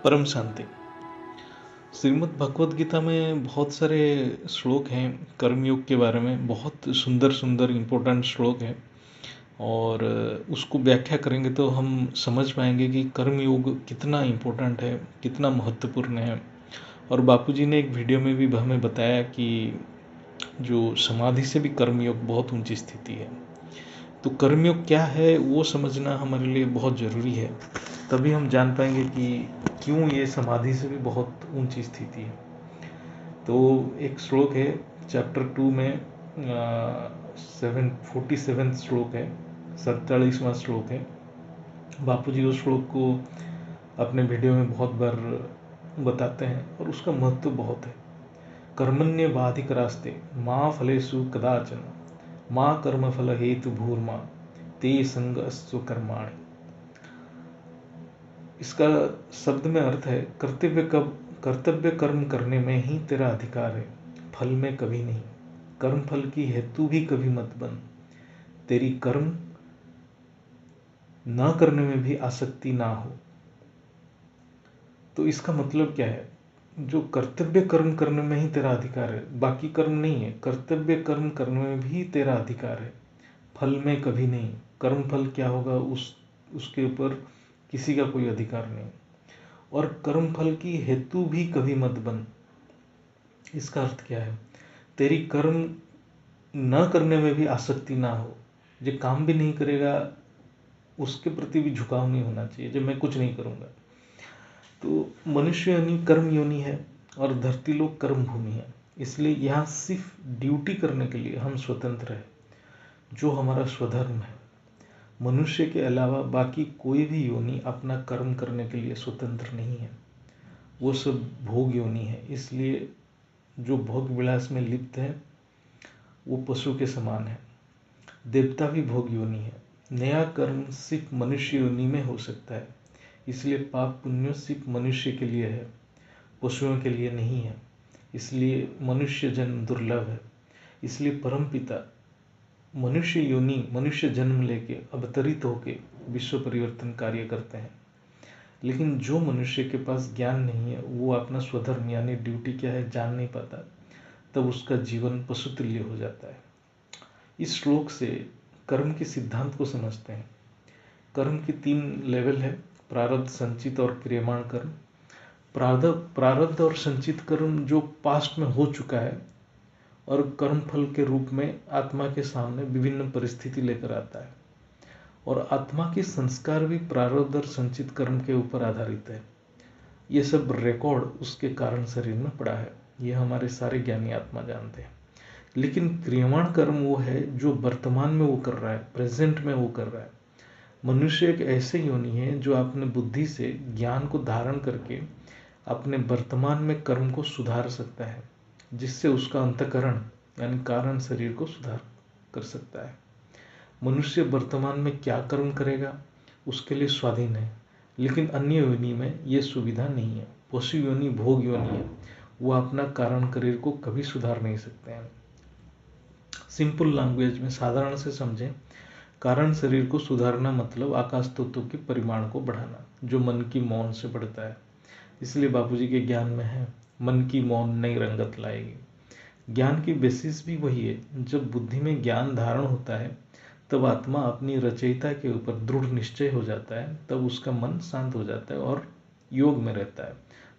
परम शांति। श्रीमद् भगवद गीता में बहुत सारे श्लोक हैं कर्मयोग के बारे में, बहुत सुंदर सुंदर इम्पोर्टेंट श्लोक हैं और उसको व्याख्या करेंगे तो हम समझ पाएंगे कि कर्मयोग कितना इम्पोर्टेंट है, कितना महत्वपूर्ण है। और बापूजी ने एक वीडियो में भी हमें बताया कि जो समाधि से भी कर्मयोग बहुत ऊंची स्थिति है। तो कर्मयोग क्या है वो समझना हमारे लिए बहुत ज़रूरी है, तभी हम जान पाएंगे कि क्यों ये समाधि से भी बहुत ऊंची स्थिति है। तो एक श्लोक है चैप्टर 2 में 47 श्लोक है, 47वां श्लोक है। बापूजी उस श्लोक को अपने वीडियो में बहुत बार बताते हैं और उसका महत्व बहुत है। कर्मण्य बाधिक रास्ते माँ फलेषु कदाचन माँ कर्म फल हेतु भूर्मा ते संगस्व कर्माणि। इसका शब्द में अर्थ है कर्तव्य कर्म करने में ही तेरा अधिकार है, फल में कभी नहीं। कर्म फल की हेतु भी कभी मत बन, तेरी कर्म न करने में भी आसक्ति ना हो। तो इसका मतलब क्या है? जो कर्तव्य कर्म करने में ही तेरा अधिकार है, बाकी कर्म नहीं है, कर्तव्य कर्म करने में भी तेरा अधिकार है, फल में कभी नहीं। कर्म फल क्या होगा उसके ऊपर किसी का कोई अधिकार नहीं। और कर्म फल की हेतु भी कभी मत बन। इसका अर्थ क्या है? तेरी कर्म न करने में भी आसक्ति ना हो। जो काम भी नहीं करेगा उसके प्रति भी झुकाव नहीं होना चाहिए, जब मैं कुछ नहीं करूँगा। तो मनुष्य योनि कर्म योनि है और धरती लोक कर्म भूमि है। इसलिए यहाँ सिर्फ ड्यूटी करने के लिए हम स्वतंत्र हैं, जो हमारा स्वधर्म है। मनुष्य के अलावा बाकी कोई भी योनि अपना कर्म करने के लिए स्वतंत्र नहीं है, वो सब भोग योनि है। इसलिए जो भोग विलास में लिप्त है वो पशु के समान है। देवता भी भोग योनि है। नया कर्म सिर्फ मनुष्य योनि में हो सकता है। इसलिए पाप पुण्य सिर्फ मनुष्य के लिए है, पशुओं के लिए नहीं है। इसलिए मनुष्य जन्म दुर्लभ है। इसलिए परमपिता मनुष्य योनि मनुष्य जन्म लेके अवतरित होके विश्व परिवर्तन कार्य करते हैं। लेकिन जो मनुष्य के पास ज्ञान नहीं है, वो अपना स्वधर्म यानी ड्यूटी क्या है जान नहीं पाता, तब उसका जीवन पशुतुल्य हो जाता है। इस श्लोक से कर्म के सिद्धांत को समझते हैं। कर्म के 3 लेवल है, प्रारब्ध, संचित और क्रियमाण कर्म। प्रारब्ध और संचित कर्म जो पास्ट में हो चुका है और कर्म फल के रूप में आत्मा के सामने विभिन्न परिस्थिति लेकर आता है। और आत्मा के संस्कार भी प्रारब्ध और संचित कर्म के ऊपर आधारित है। ये सब रिकॉर्ड उसके कारण शरीर में पड़ा है, ये हमारे सारे ज्ञानी आत्मा जानते हैं। लेकिन क्रियमाण कर्म वो है जो वर्तमान में वो कर रहा है, प्रेजेंट में वो कर रहा है। मनुष्य एक ऐसे योनि है जो अपने बुद्धि से ज्ञान को धारण करके अपने वर्तमान में कर्म को सुधार सकता है, जिससे उसका अंतःकरण यानी कारण शरीर को सुधार कर सकता है। मनुष्य वर्तमान में क्या कर्म करेगा उसके लिए स्वाधीन है, लेकिन अन्य योनि में ये सुविधा नहीं है। पशु योनि भोग योनि है, वो अपना कारण शरीर को कभी सुधार नहीं सकते हैं। सिंपल लैंग्वेज में साधारण से समझें, कारण शरीर को सुधारना मतलब आकाश तत्व के परिमाण को बढ़ाना, जो मन की मौन से बढ़ता है। इसलिए बापूजी के ज्ञान में है, मन की मौन नई रंगत लाएगी। ज्ञान की बेसिस भी वही है। जब बुद्धि में ज्ञान धारण होता है तब आत्मा अपनी रचयिता के ऊपर दृढ़ निश्चय हो जाता है, तब उसका मन शांत हो जाता है और योग में रहता है।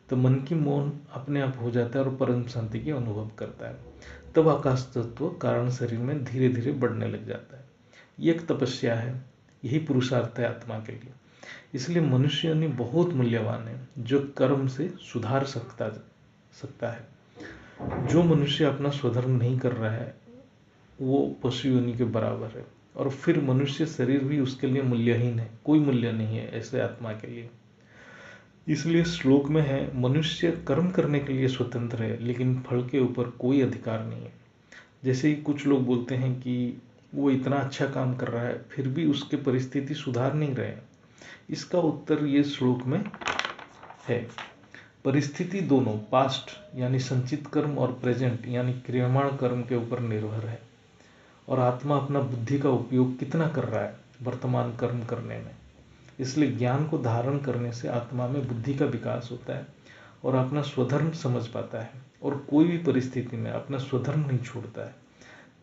तो मन की मौन अपने आप हो जाता है और परम शांति की अनुभव करता है। तब आकाश तत्व कारण शरीर में धीरे धीरे बढ़ने लग जाता है। ये एक तपस्या है, यही पुरुषार्थ है आत्मा के लिए। इसलिए मनुष्य योनि बहुत मूल्यवान है, जो कर्म से सुधार सकता है। जो मनुष्य अपना स्वधर्म नहीं कर रहा है वो पशु योनि के बराबर है। और फिर मनुष्य शरीर भी उसके लिए मूल्यहीन है, कोई मूल्य नहीं है ऐसे आत्मा के लिए। इसलिए श्लोक में है, मनुष्य कर्म करने के लिए स्वतंत्र है, लेकिन फल के ऊपर कोई अधिकार नहीं है। जैसे ही कुछ लोग बोलते हैं कि वो इतना अच्छा काम कर रहा है फिर भी उसके परिस्थिति सुधार नहीं रहे, इसका उत्तर ये श्लोक में है। परिस्थिति दोनों पास्ट यानी संचित कर्म और प्रेजेंट यानी क्रियमाण कर्म के ऊपर निर्भर है, और आत्मा अपना बुद्धि का उपयोग कितना कर रहा है वर्तमान कर्म करने में। इसलिए ज्ञान को धारण करने से आत्मा में बुद्धि का विकास होता है और अपना स्वधर्म समझ पाता है और कोई भी परिस्थिति में अपना स्वधर्म नहीं छोड़ता है।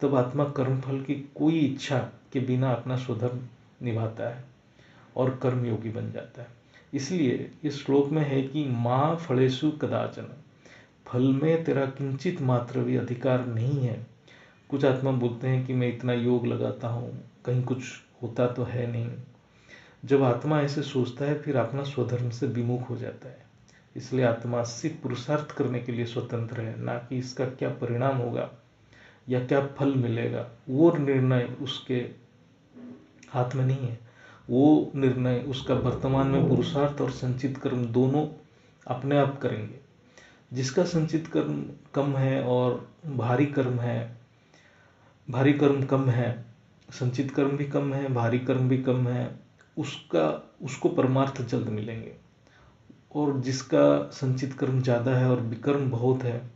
तब आत्मा कर्मफल की कोई इच्छा के बिना अपना स्वधर्म निभाता है और कर्मयोगी बन जाता है। इसलिए इस श्लोक में है कि माँ फलेषु कदाचन, फल में तेरा किंचित मात्र भी अधिकार नहीं है। कुछ आत्मा बोलते हैं कि मैं इतना योग लगाता हूँ, कहीं कुछ होता तो है नहीं। जब आत्मा ऐसे सोचता है फिर अपना स्वधर्म से विमुख हो जाता है। इसलिए आत्मा सिर्फ पुरुषार्थ करने के लिए स्वतंत्र है, ना कि इसका क्या परिणाम होगा या क्या फल मिलेगा वो निर्णय उसके हाथ में नहीं है। वो निर्णय उसका वर्तमान में पुरुषार्थ और संचित कर्म दोनों अपने आप करेंगे। जिसका संचित कर्म कम है और भारी कर्म कम है, संचित कर्म भी कम है, भारी कर्म भी कम है, उसको परमार्थ जल्द मिलेंगे। और जिसका संचित कर्म ज़्यादा है और विकर्म बहुत है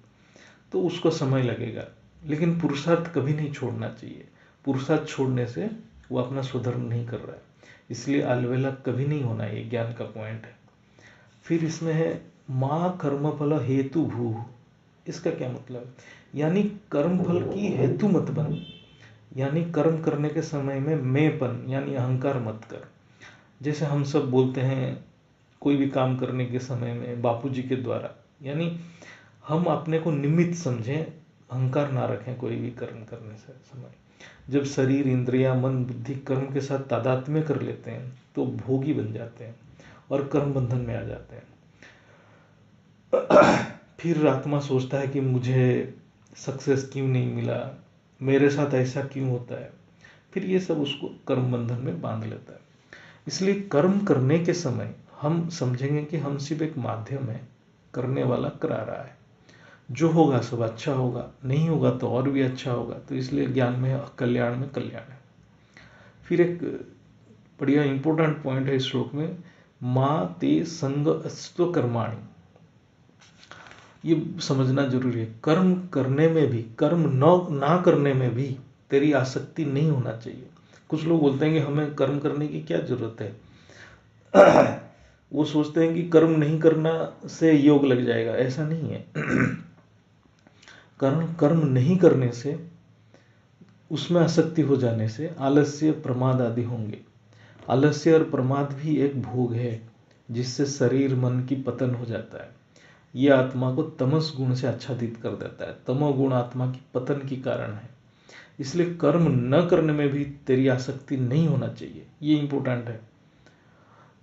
तो उसको समय लगेगा। लेकिन पुरुषार्थ कभी नहीं छोड़ना चाहिए। पुरुषार्थ छोड़ने से वो अपना स्वधर्म नहीं कर रहा है, इसलिए अलवेला कभी नहीं होना, ये ज्ञान का पॉइंट है। फिर इसमें है माँ कर्मफल हेतु भू। इसका क्या मतलब? यानी कर्मफल की हेतु मत बन, यानी कर्म करने के समय में मैंपन यानी अहंकार मत कर। जैसे हम सब बोलते हैं कोई भी काम करने के समय में बापूजी के द्वारा, यानी हम अपने को निमित्त समझें, अहंकार ना रखें कोई भी कर्म करने से समय। जब शरीर, इंद्रिया, मन, बुद्धि कर्म के साथ तादात्म्य कर लेते हैं तो भोगी बन जाते हैं और कर्म बंधन में आ जाते हैं। फिर आत्मा सोचता है कि मुझे सक्सेस क्यों नहीं मिला, मेरे साथ ऐसा क्यों होता है। फिर ये सब उसको कर्म बंधन में बांध लेता है। इसलिए कर्म करने के समय हम समझेंगे कि हम सिर्फ एक माध्यम है, करने वाला करा रहा है। जो होगा सब अच्छा होगा, नहीं होगा तो और भी अच्छा होगा। तो इसलिए ज्ञान में कल्याण में कल्याण है। फिर एक बढ़िया इंपॉर्टेंट पॉइंट है इस श्लोक में, माँ ते संग अस्त्व कर्माणि। ये समझना जरूरी है। कर्म करने में भी, कर्म ना करने में भी तेरी आसक्ति नहीं होना चाहिए। कुछ लोग बोलते हैं कि हमें कर्म करने की क्या जरूरत है। वो सोचते हैं कि कर्म नहीं करना से योग लग जाएगा, ऐसा नहीं है। कर्म नहीं करने से, उसमें आसक्ति हो जाने से आलस्य, प्रमाद आदि होंगे। आलस्य और प्रमाद भी एक भोग है जिससे शरीर, मन की पतन हो जाता है। ये आत्मा को तमस गुण से आच्छादित कर देता है। तमोगुण आत्मा की पतन की कारण है। इसलिए कर्म न करने में भी तेरी आसक्ति नहीं होना चाहिए, ये इंपॉर्टेंट है।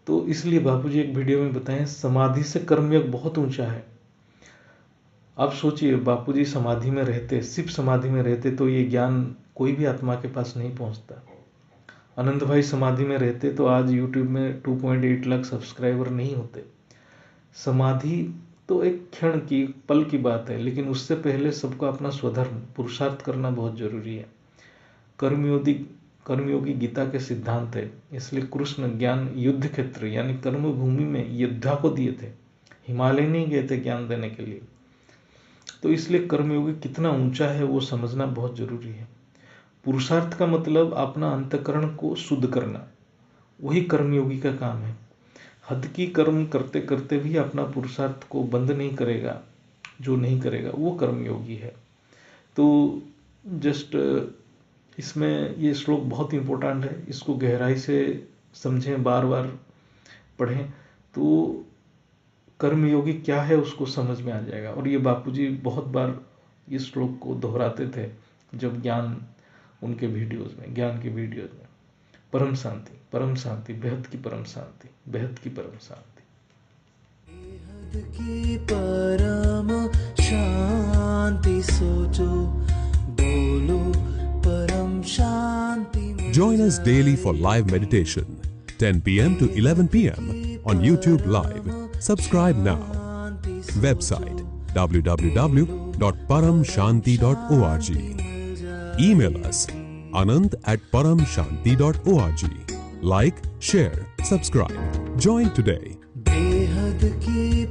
तो इसलिए बापूजी एक वीडियो में बताएं, समाधि से कर्मयोग बहुत ऊंचा है। आप सोचिए, बापूजी समाधि में रहते, सिर्फ समाधि में रहते तो ये ज्ञान कोई भी आत्मा के पास नहीं पहुंचता। अनंत भाई समाधि में रहते तो आज यूट्यूब में 2.8 लाख सब्सक्राइबर नहीं होते। समाधि तो एक क्षण की, पल की बात है, लेकिन उससे पहले सबको अपना स्वधर्म पुरुषार्थ करना बहुत जरूरी है। कर्मयोगी गीता के सिद्धांत है। इसलिए कृष्ण ज्ञान युद्ध क्षेत्र यानी कर्म भूमि में योद्धा को दिए थे, हिमालय नहीं गए थे ज्ञान देने के लिए। तो इसलिए कर्मयोगी कितना ऊंचा है वो समझना बहुत जरूरी है। पुरुषार्थ का मतलब अपना अंतकरण को शुद्ध करना, वही कर्मयोगी का काम है। हद की कर्म करते करते भी अपना पुरुषार्थ को बंद नहीं करेगा, जो नहीं करेगा वो कर्मयोगी है। तो जस्ट इसमें ये श्लोक बहुत इंपॉर्टेंट है, इसको गहराई से समझें, बार बार पढ़ें तो कर्मयोगी क्या है उसको समझ में आ जाएगा। और ये बापूजी बहुत बार इस श्लोक को दोहराते थे जब ज्ञान, उनके वीडियोज में, ज्ञान के वीडियोज में, परम शांति, परम शांति, बेहद की परम शांति, बेहद की परम शांति, बेहद की परम शांति। सोचो, बोलो परम शांति। Join us daily for live meditation, 10 p.m. to 11 p.m. on YouTube Live. Subscribe now. Website www.paramshanti.org. Email us anant@paramshanti.org. Like, share, subscribe. Join today. बेहद की